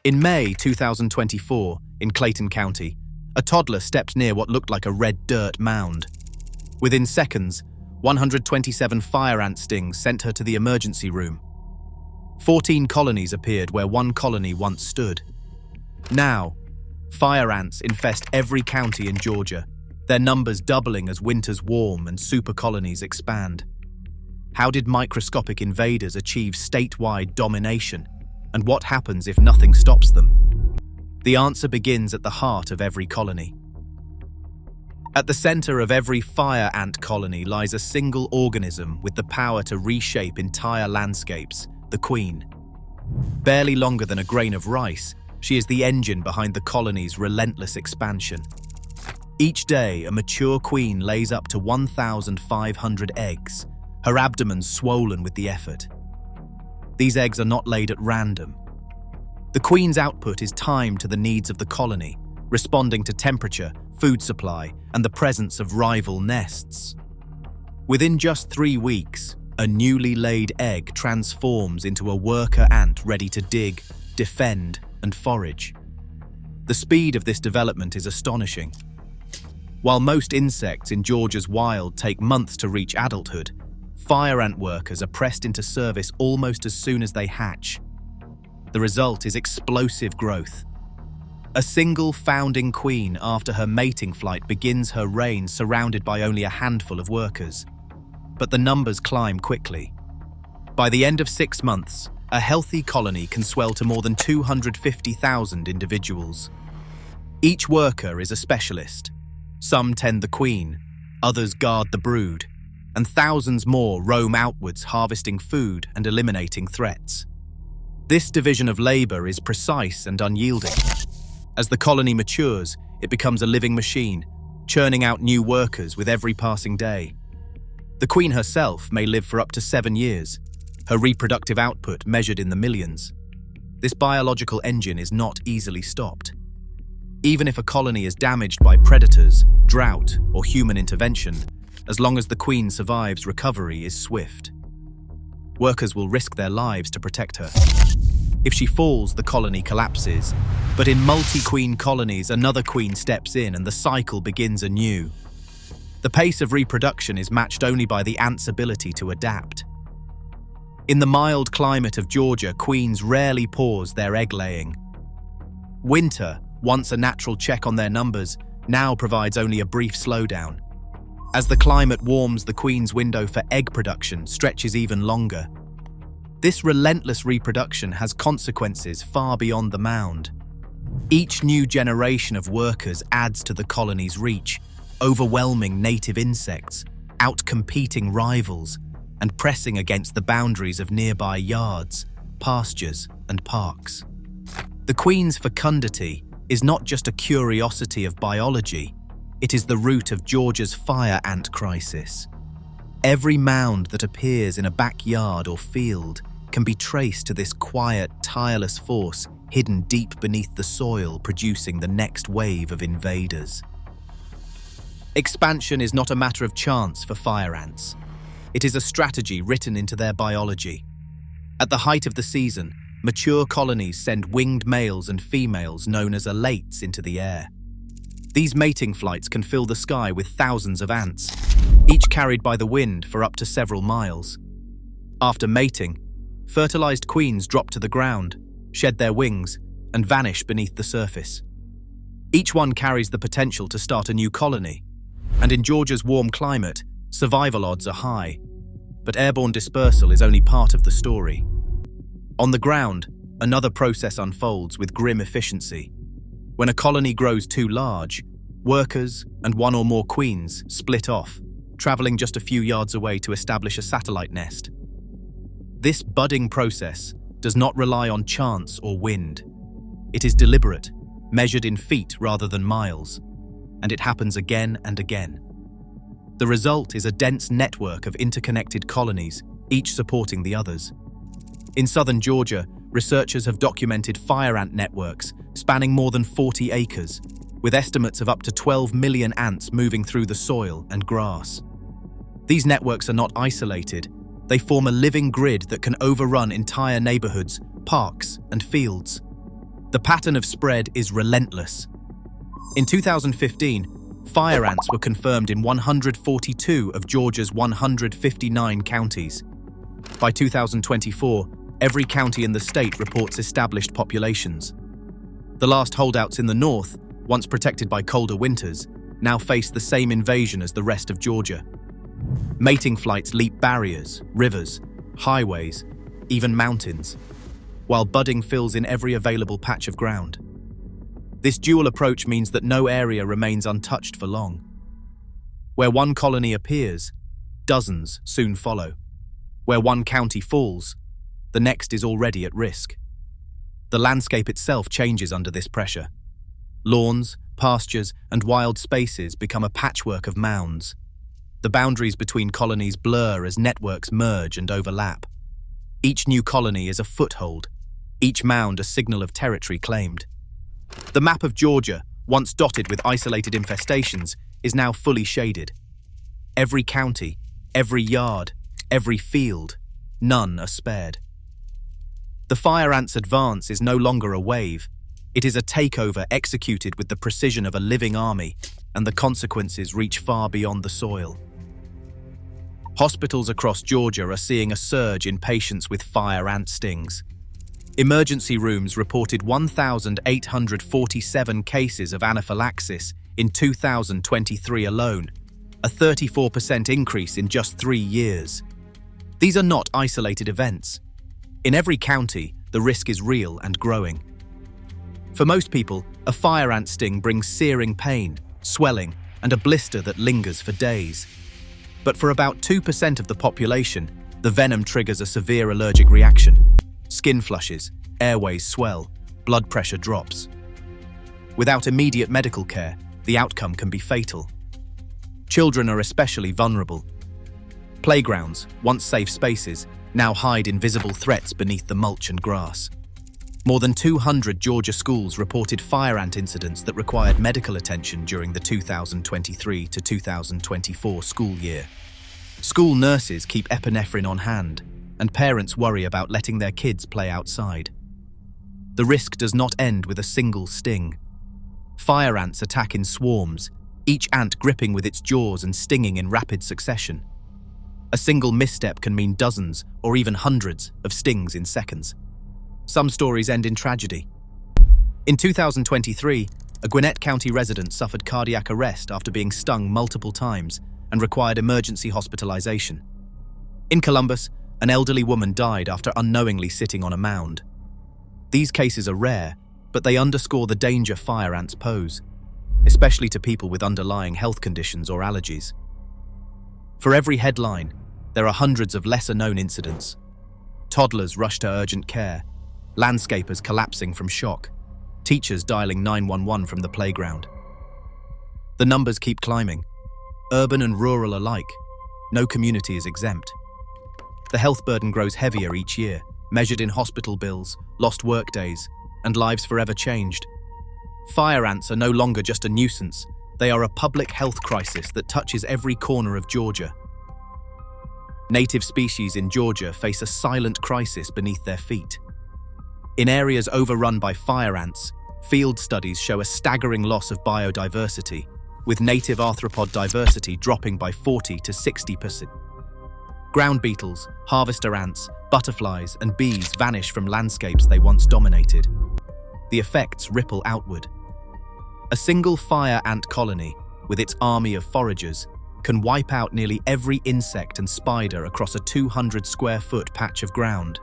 In May 2024, in Clayton County, a toddler stepped near what looked like a red dirt mound. Within seconds, 127 fire ant stings sent her to the emergency room. 14 colonies appeared where one colony once stood. Now, fire ants infest every county in Georgia, their numbers doubling as winters warm and supercolonies expand. How did microscopic invaders achieve statewide domination? And what happens if nothing stops them? The answer begins at the heart of every colony. At the center of every fire ant colony lies a single organism with the power to reshape entire landscapes, the queen. Barely longer than a grain of rice, she is the engine behind the colony's relentless expansion. Each day, a mature queen lays up to 1,500 eggs, her abdomen swollen with the effort. These eggs are not laid at random. The queen's output is timed to the needs of the colony, responding to temperature, food supply, and the presence of rival nests. Within just 3 weeks, a newly laid egg transforms into a worker ant ready to dig, defend, and forage. The speed of this development is astonishing. While most insects in Georgia's wild take months to reach adulthood, fire ant workers are pressed into service almost as soon as they hatch. The result is explosive growth. A single founding queen after her mating flight begins her reign surrounded by only a handful of workers. But the numbers climb quickly. By the end of 6 months, a healthy colony can swell to more than 250,000 individuals. Each worker is a specialist. Some tend the queen, others guard the brood, and thousands more roam outwards harvesting food and eliminating threats. This division of labor is precise and unyielding. As the colony matures, it becomes a living machine, churning out new workers with every passing day. The queen herself may live for up to 7 years, her reproductive output measured in the millions. This biological engine is not easily stopped. Even if a colony is damaged by predators, drought, or human intervention, as long as the queen survives, recovery is swift. Workers will risk their lives to protect her. If she falls, the colony collapses. But in multi-queen colonies, another queen steps in and the cycle begins anew. The pace of reproduction is matched only by the ant's ability to adapt. In the mild climate of Georgia, queens rarely pause their egg-laying. Winter, once a natural check on their numbers, now provides only a brief slowdown. As the climate warms, the queen's window for egg production stretches even longer. This relentless reproduction has consequences far beyond the mound. Each new generation of workers adds to the colony's reach, overwhelming native insects, outcompeting rivals, and pressing against the boundaries of nearby yards, pastures, and parks. The queen's fecundity is not just a curiosity of biology, it is the root of Georgia's fire ant crisis. Every mound that appears in a backyard or field can be traced to this quiet, tireless force hidden deep beneath the soil, producing the next wave of invaders. Expansion is not a matter of chance for fire ants. It is a strategy written into their biology. At the height of the season, mature colonies send winged males and females known as elates into the air. These mating flights can fill the sky with thousands of ants, each carried by the wind for up to several miles. After mating, fertilized queens drop to the ground, shed their wings, and vanish beneath the surface. Each one carries the potential to start a new colony, and in Georgia's warm climate, survival odds are high. But airborne dispersal is only part of the story. On the ground, another process unfolds with grim efficiency. When a colony grows too large, workers and one or more queens split off, traveling just a few yards away to establish a satellite nest. This budding process does not rely on chance or wind. It is deliberate, measured in feet rather than miles, and it happens again and again. The result is a dense network of interconnected colonies, each supporting the others. In southern Georgia, researchers have documented fire ant networks spanning more than 40 acres, with estimates of up to 12 million ants moving through the soil and grass. These networks are not isolated. They form a living grid that can overrun entire neighborhoods, parks, and fields. The pattern of spread is relentless. In 2015, fire ants were confirmed in 142 of Georgia's 159 counties. By 2024, every county in the state reports established populations. The last holdouts in the north, once protected by colder winters, now face the same invasion as the rest of Georgia. Mating flights leap barriers, rivers, highways, even mountains, while budding fills in every available patch of ground. This dual approach means that no area remains untouched for long. Where one colony appears, dozens soon follow. Where one county falls, the next is already at risk. The landscape itself changes under this pressure. Lawns, pastures, and wild spaces become a patchwork of mounds. The boundaries between colonies blur as networks merge and overlap. Each new colony is a foothold, each mound a signal of territory claimed. The map of Georgia, once dotted with isolated infestations, is now fully shaded. Every county, every yard, every field, none are spared. The fire ant's advance is no longer a wave. It is a takeover executed with the precision of a living army, and the consequences reach far beyond the soil. Hospitals across Georgia are seeing a surge in patients with fire ant stings. Emergency rooms reported 1,847 cases of anaphylaxis in 2023 alone, a 34% increase in just 3 years. These are not isolated events. In every county, the risk is real and growing. For most people, a fire ant sting brings searing pain, swelling, and a blister that lingers for days. But for about 2% of the population, the venom triggers a severe allergic reaction. Skin flushes, airways swell, blood pressure drops. Without immediate medical care, the outcome can be fatal. Children are especially vulnerable. Playgrounds, once safe spaces, now hide invisible threats beneath the mulch and grass. More than 200 Georgia schools reported fire ant incidents that required medical attention during the 2023 to 2024 school year. School nurses keep epinephrine on hand, and parents worry about letting their kids play outside. The risk does not end with a single sting. Fire ants attack in swarms, each ant gripping with its jaws and stinging in rapid succession. A single misstep can mean dozens or even hundreds of stings in seconds. Some stories end in tragedy. In 2023, a Gwinnett County resident suffered cardiac arrest after being stung multiple times and required emergency hospitalization. In Columbus, an elderly woman died after unknowingly sitting on a mound. These cases are rare, but they underscore the danger fire ants pose, especially to people with underlying health conditions or allergies. For every headline, there are hundreds of lesser-known incidents. Toddlers rush to urgent care, landscapers collapsing from shock, teachers dialing 911 from the playground. The numbers keep climbing. Urban and rural alike, no community is exempt. The health burden grows heavier each year, measured in hospital bills, lost workdays, and lives forever changed. Fire ants are no longer just a nuisance, they are a public health crisis that touches every corner of Georgia. Native species in Georgia face a silent crisis beneath their feet. In areas overrun by fire ants, field studies show a staggering loss of biodiversity, with native arthropod diversity dropping by 40 to 60%. Ground beetles, harvester ants, butterflies, and bees vanish from landscapes they once dominated. The effects ripple outward. A single fire ant colony, with its army of foragers, can wipe out nearly every insect and spider across a 200-square-foot patch of ground.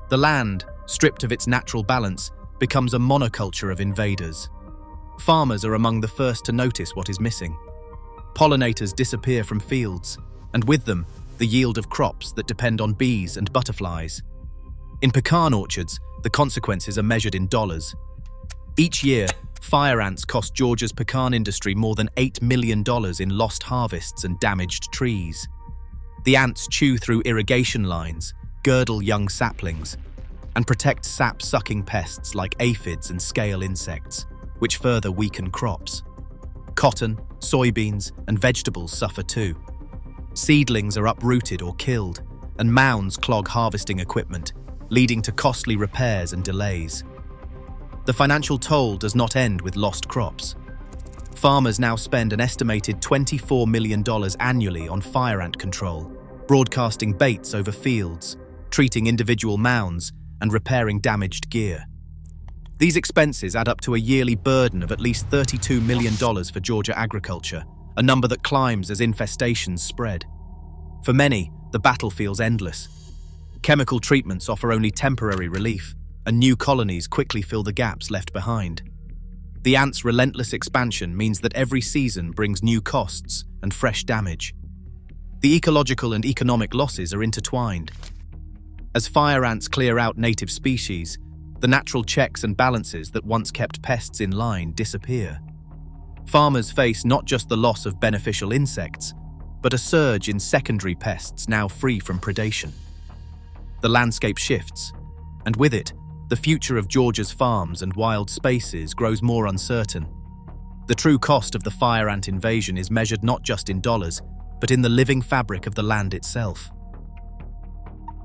The land, stripped of its natural balance, becomes a monoculture of invaders. Farmers are among the first to notice what is missing. Pollinators disappear from fields, and with them, the yield of crops that depend on bees and butterflies. In pecan orchards, the consequences are measured in dollars. Each year, fire ants cost Georgia's pecan industry more than $8 million in lost harvests and damaged trees. The ants chew through irrigation lines, girdle young saplings, and protect sap-sucking pests like aphids and scale insects, which further weaken crops. Cotton, soybeans, and vegetables suffer too. Seedlings are uprooted or killed, and mounds clog harvesting equipment, leading to costly repairs and delays. The financial toll does not end with lost crops. Farmers now spend an estimated $24 million annually on fire ant control, broadcasting baits over fields, treating individual mounds, and repairing damaged gear. These expenses add up to a yearly burden of at least $32 million for Georgia agriculture, a number that climbs as infestations spread. For many, the battle feels endless. Chemical treatments offer only temporary relief, and new colonies quickly fill the gaps left behind. The ants' relentless expansion means that every season brings new costs and fresh damage. The ecological and economic losses are intertwined. As fire ants clear out native species, the natural checks and balances that once kept pests in line disappear. Farmers face not just the loss of beneficial insects, but a surge in secondary pests now free from predation. The landscape shifts, and with it, the future of Georgia's farms and wild spaces grows more uncertain. The true cost of the fire ant invasion is measured not just in dollars, but in the living fabric of the land itself.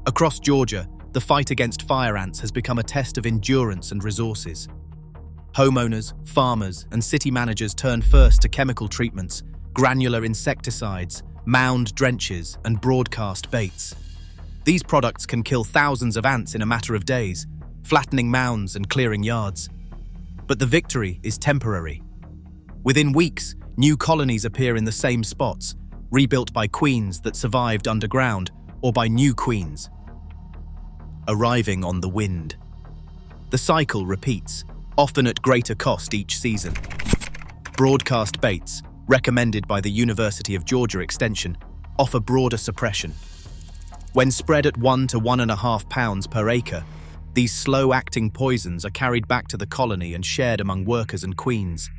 Across Georgia, the fight against fire ants has become a test of endurance and resources. Homeowners, farmers, and city managers turn first to chemical treatments, granular insecticides, mound drenches, and broadcast baits. These products can kill thousands of ants in a matter of days, flattening mounds and clearing yards. But the victory is temporary. Within weeks, new colonies appear in the same spots, rebuilt by queens that survived underground or by new queens arriving on the wind. The cycle repeats, often at greater cost each season. Broadcast baits, recommended by the University of Georgia Extension, offer broader suppression. When spread at 1 to 1.5 pounds per acre, these slow-acting poisons are carried back to the colony and shared among workers and queens.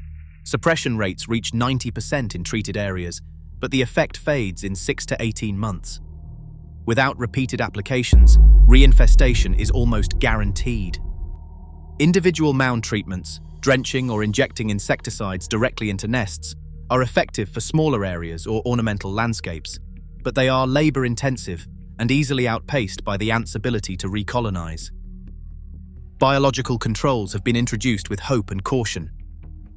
Suppression rates reach 90% in treated areas, but the effect fades in 6 to 18 months. Without repeated applications, reinfestation is almost guaranteed. Individual mound treatments, drenching or injecting insecticides directly into nests, are effective for smaller areas or ornamental landscapes, but they are labor-intensive and easily outpaced by the ants' ability to recolonize. Biological controls have been introduced with hope and caution.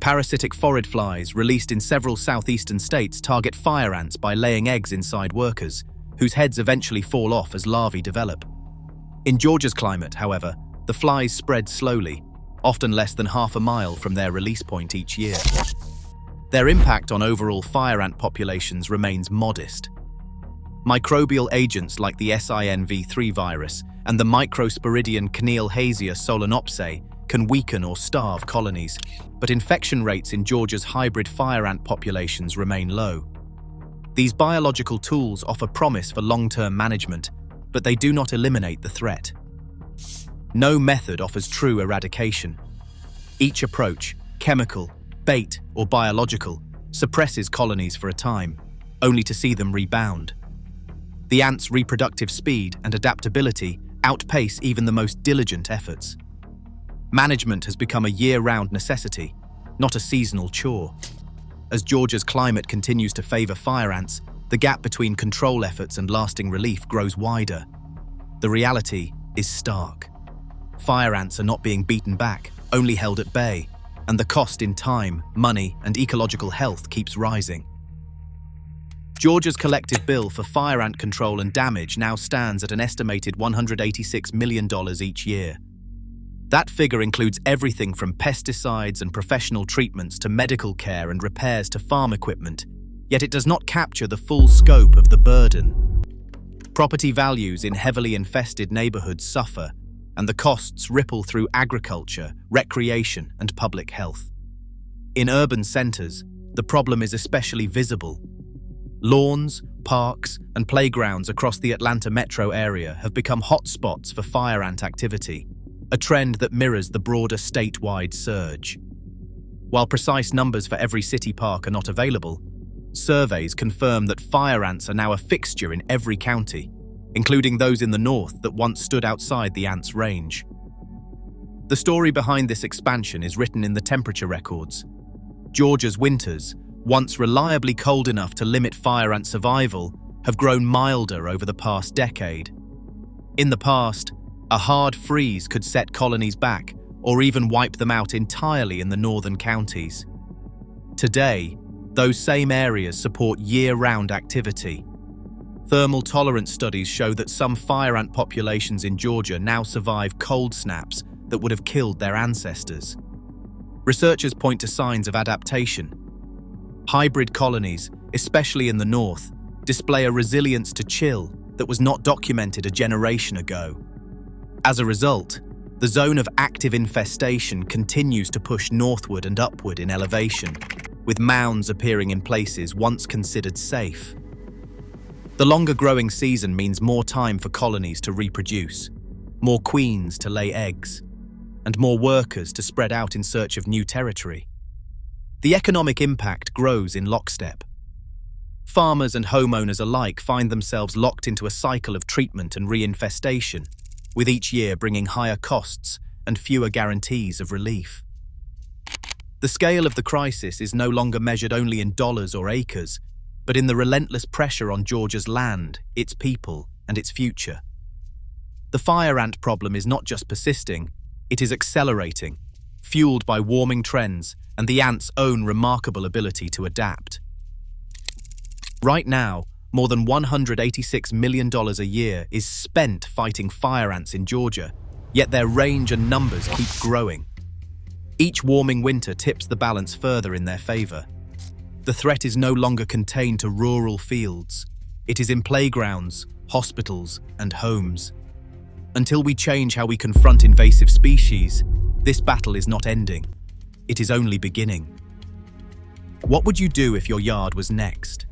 Parasitic phorid flies released in several southeastern states target fire ants by laying eggs inside workers, whose heads eventually fall off as larvae develop. In Georgia's climate, however, the flies spread slowly, often less than half a mile from their release point each year. Their impact on overall fire ant populations remains modest. Microbial agents like the SINV3 virus and the Microsporidium Cneihalhasia solenopsis can weaken or starve colonies, but infection rates in Georgia's hybrid fire ant populations remain low. These biological tools offer promise for long-term management, but they do not eliminate the threat. No method offers true eradication. Each approach, chemical, bait, or biological, suppresses colonies for a time, only to see them rebound. The ants' reproductive speed and adaptability outpace even the most diligent efforts. Management has become a year-round necessity, not a seasonal chore. As Georgia's climate continues to favor fire ants, the gap between control efforts and lasting relief grows wider. The reality is stark. Fire ants are not being beaten back, only held at bay, and the cost in time, money, and ecological health keeps rising. Georgia's collective bill for fire ant control and damage now stands at an estimated $186 million each year. That figure includes everything from pesticides and professional treatments to medical care and repairs to farm equipment, yet it does not capture the full scope of the burden. Property values in heavily infested neighborhoods suffer, and the costs ripple through agriculture, recreation, and public health. In urban centers, the problem is especially visible. Lawns, parks, and playgrounds across the Atlanta metro area have become hotspots for fire ant activity, a trend that mirrors the broader statewide surge. While precise numbers for every city park are not available, surveys confirm that fire ants are now a fixture in every county, including those in the north that once stood outside the ants' range. The story behind this expansion is written in the temperature records. Georgia's winters, once reliably cold enough to limit fire ant survival, have grown milder over the past decade. In the past, a hard freeze could set colonies back, or even wipe them out entirely in the northern counties. Today, those same areas support year-round activity. Thermal tolerance studies show that some fire ant populations in Georgia now survive cold snaps that would have killed their ancestors. Researchers point to signs of adaptation. Hybrid colonies, especially in the north, display a resilience to chill that was not documented a generation ago. As a result, the zone of active infestation continues to push northward and upward in elevation, with mounds appearing in places once considered safe. The longer growing season means more time for colonies to reproduce, more queens to lay eggs, and more workers to spread out in search of new territory. The economic impact grows in lockstep. Farmers and homeowners alike find themselves locked into a cycle of treatment and reinfestation, with each year bringing higher costs and fewer guarantees of relief. The scale of the crisis is no longer measured only in dollars or acres, but in the relentless pressure on Georgia's land, its people, and its future. The fire ant problem is not just persisting, it is accelerating, fueled by warming trends and the ants' own remarkable ability to adapt. Right now, more than $186 million a year is spent fighting fire ants in Georgia, yet their range and numbers keep growing. Each warming winter tips the balance further in their favor. The threat is no longer contained to rural fields. It is in playgrounds, hospitals, and homes. Until we change how we confront invasive species, this battle is not ending. It is only beginning. What would you do if your yard was next?